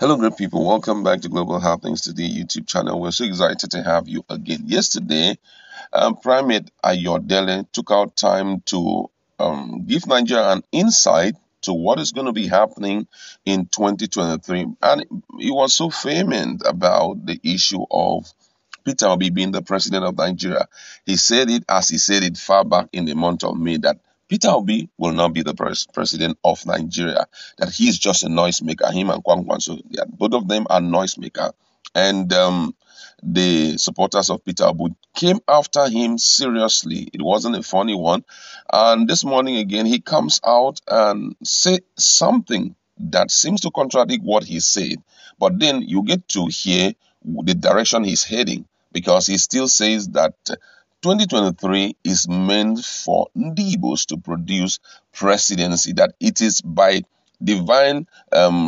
Hello, great people. Welcome back to Global Happenings Today YouTube channel. We're so excited to have you again. Yesterday, Primate Ayodele took out time to give Nigeria an insight to what is going to be happening in 2023. And he was so vehement about the issue of Peter Obi being the president of Nigeria. He said it as he said it far back in the month of May that Peter Obi will not be the president of Nigeria, that he is just a noisemaker, him and Kwankwanso. Yeah, both of them are noisemaker. And the supporters of Peter Obi came after him seriously. It wasn't a funny one. And this morning again, he comes out and say something that seems to contradict what he said. But then you get to hear the direction he's heading because he still says that 2023 is meant for Ndibos to produce presidency, that it is by divine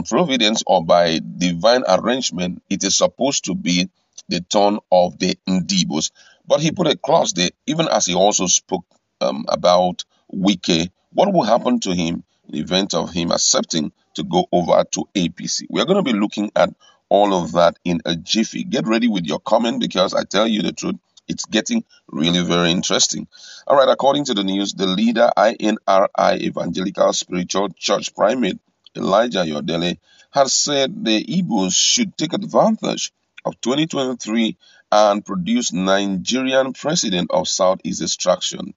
providence or by divine arrangement, it is supposed to be the turn of the Ndibos. But he put a clause there, even as he also spoke about Wike, what will happen to him in the event of him accepting to go over to APC. We are going to be looking at all of that in a jiffy. Get ready with your comment because I tell you the truth, it's getting really very interesting. All right, according to the news, the leader INRI Evangelical Spiritual Church Primate Elijah Ayodele has said the Igbos should take advantage of 2023 and produce Nigerian president of Southeast extraction.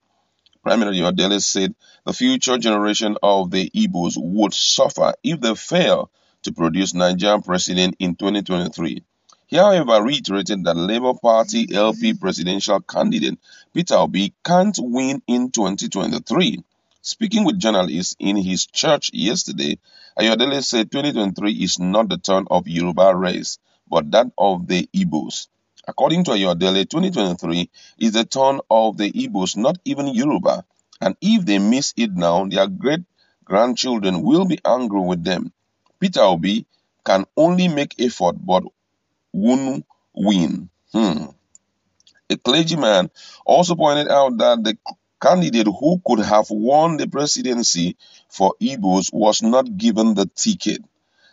Primate Ayodele said the future generation of the Igbos would suffer if they fail to produce Nigerian president in 2023. He, however, reiterated that Labour Party LP presidential candidate Peter Obi can't win in 2023. Speaking with journalists in his church yesterday, Ayodele said 2023 is not the turn of Yoruba race, but that of the Igbos. According to Ayodele, 2023 is the turn of the Igbos, not even Yoruba, and if they miss it now, their great-grandchildren will be angry with them. Peter Obi can only make effort but won't win. A clergyman also pointed out that the candidate who could have won the presidency for Igbos was not given the ticket.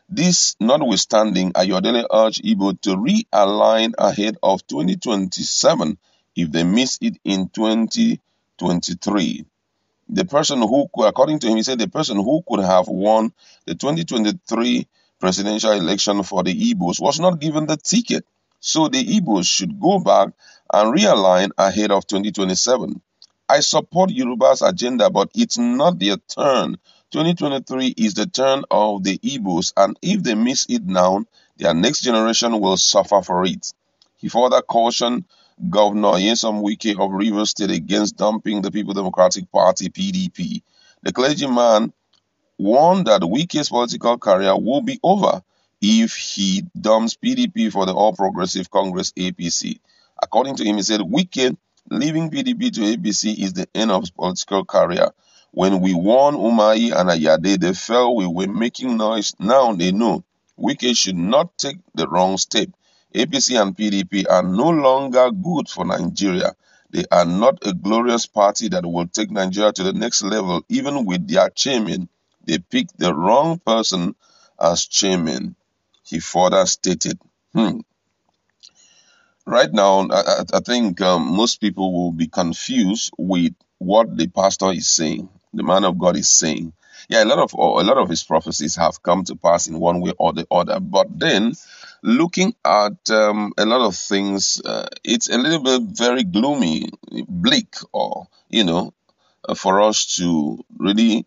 This notwithstanding, Ayodele urged Igbo to realign ahead of 2027 if they miss it in 2023. The person who could, according to him, he said the person who could have won the 2023 presidential election for the Igbos was not given the ticket. So the Igbos should go back and realign ahead of 2027. I support Yoruba's agenda, but it's not their turn. 2023 is the turn of the Igbos, and if they miss it now, their next generation will suffer for it. He further cautioned Governor Nyesom Wike of Rivers State against dumping the People Democratic Party (PDP). The clergyman warned that Wike's political career will be over if he dumps PDP for the All Progressive Congress (APC). According to him, he said Wike leaving PDP to APC is the end of his political career. When we won Umahi and Ayade, they felt we were making noise. Now they know Wike should not take the wrong step. APC and PDP are no longer good for Nigeria. They are not a glorious party that will take Nigeria to the next level, even with their chairman. They picked the wrong person as chairman, he further stated. Right now, I think most people will be confused with what the pastor is saying, the man of God is saying. Yeah, a lot of his prophecies have come to pass in one way or the other. But then, looking at a lot of things, it's a little bit very gloomy, bleak, or for us to really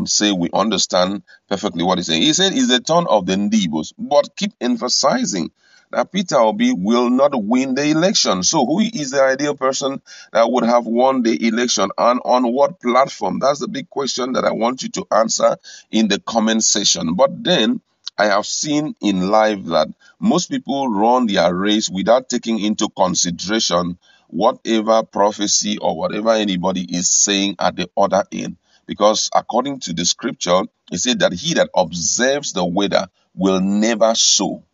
say we understand perfectly what he's saying. He said it's the turn of the Ndibos, but keep emphasizing that Peter Obi will not win the election. So who is the ideal person that would have won the election and on what platform? That's the big question that I want you to answer in the comment section. But then I have seen in life that most people run their race without taking into consideration whatever prophecy or whatever anybody is saying at the other end. Because according to the scripture, it said that he that observes the weather will never sow.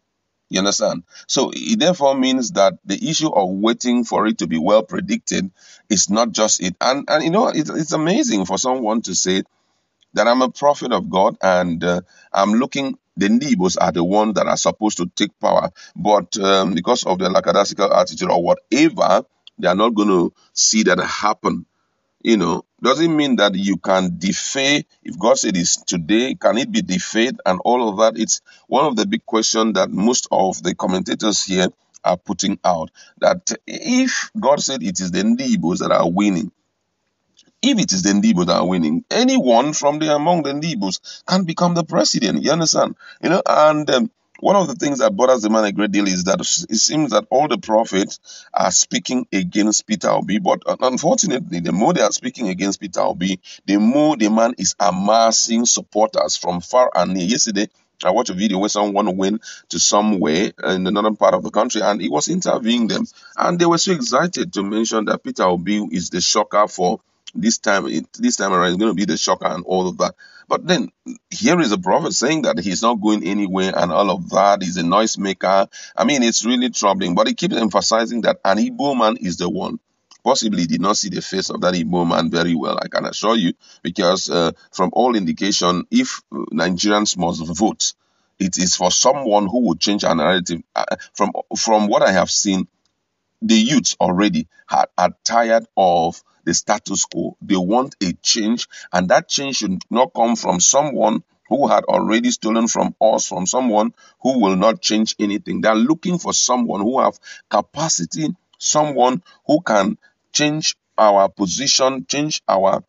You understand? So it therefore means that the issue of waiting for it to be well predicted is not just it. And it's amazing for someone to say that I'm a prophet of God and I'm looking the Igbos are the ones that are supposed to take power. But because of their lackadaisical attitude or whatever, they are not going to see that happen. Doesn't mean that you can defy. If God said it's today, can it be defied and all of that? It's one of the big questions that most of the commentators here are putting out. That if God said it is the Igbos that are winning, if it is the Ndibos that are winning, anyone from among the Ndibos can become the president. You understand? And one of the things that bothers the man a great deal is that it seems that all the prophets are speaking against Peter Obi. But unfortunately, the more they are speaking against Peter Obi, the more the man is amassing supporters from far and near. Yesterday, I watched a video where someone went to somewhere in the northern part of the country and he was interviewing them. And they were so excited to mention that Peter Obi is the shocker for this time around. It's going to be the shocker and all of that. But then here is a prophet saying that he's not going anywhere and all of that. He's a noisemaker. I mean, it's really troubling. But he keeps emphasizing that an Igbo man is the one. Possibly did not see the face of that Igbo man very well, I can assure you, because from all indication, if Nigerians must vote, it is for someone who will change our narrative. From what I have seen, the youths already are tired of the status quo. They want a change, and that change should not come from someone who had already stolen from us, from someone who will not change anything. They are looking for someone who have capacity, someone who can change our position, change our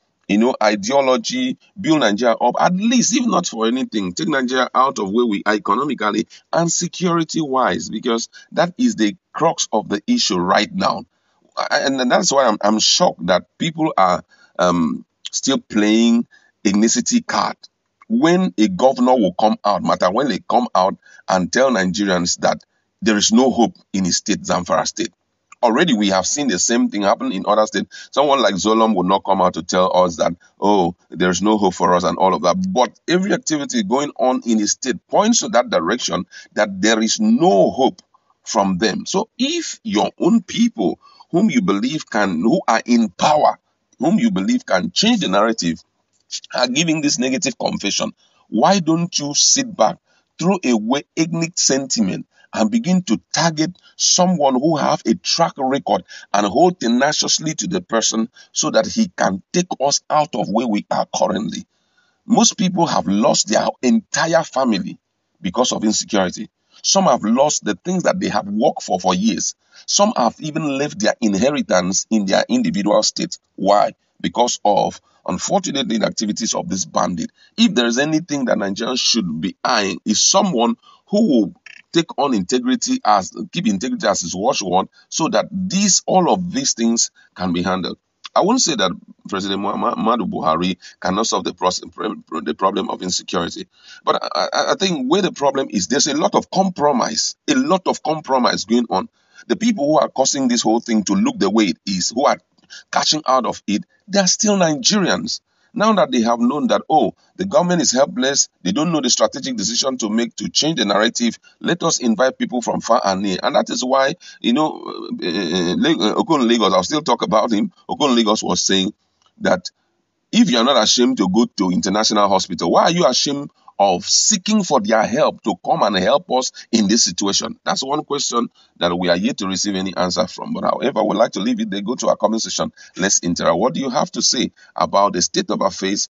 ideology, build Nigeria up, at least, if not for anything, take Nigeria out of where we are economically and security wise, because that is the crux of the issue right now. And that's why I'm shocked that people are still playing ethnicity card. When a governor will come out, matter when they come out and tell Nigerians that there is no hope in his state, Zamfara state. Already we have seen the same thing happen in other states. Someone like Zolom will not come out to tell us that, oh, there's no hope for us and all of that. But every activity going on in his state points to that direction, that there is no hope from them. So if your own people who are in power, whom you believe can change the narrative, are giving this negative confession, why don't you sit back, throw away ethnic sentiment, and begin to target someone who have a track record and hold tenaciously to the person so that he can take us out of where we are currently? Most people have lost their entire family because of insecurity. Some have lost the things that they have worked for years. Some have even left their inheritance in their individual state. Why? Because of, unfortunately, the activities of this bandit. If there is anything that Nigerians should be eyeing, is someone who will keep integrity as his watchword, so that all of these things can be handled. I won't say that President Muhammadu Buhari cannot solve the problem of insecurity. But I think where the problem is, there's a lot of compromise going on. The people who are causing this whole thing to look the way it is, who are catching out of it, they are still Nigerians. Now that they have known that, oh, the government is helpless, they don't know the strategic decision to make to change the narrative, let us invite people from far and near. And that is why, Okon Lagos, I'll still talk about him. Okon Lagos was saying that if you're not ashamed to go to international hospital, why are you ashamed of seeking for their help to come and help us in this situation? That's one question that we are yet to receive any answer from. But however, we'd like to leave it there. Go to our comment section. Let's interact. What do you have to say about the state of affairs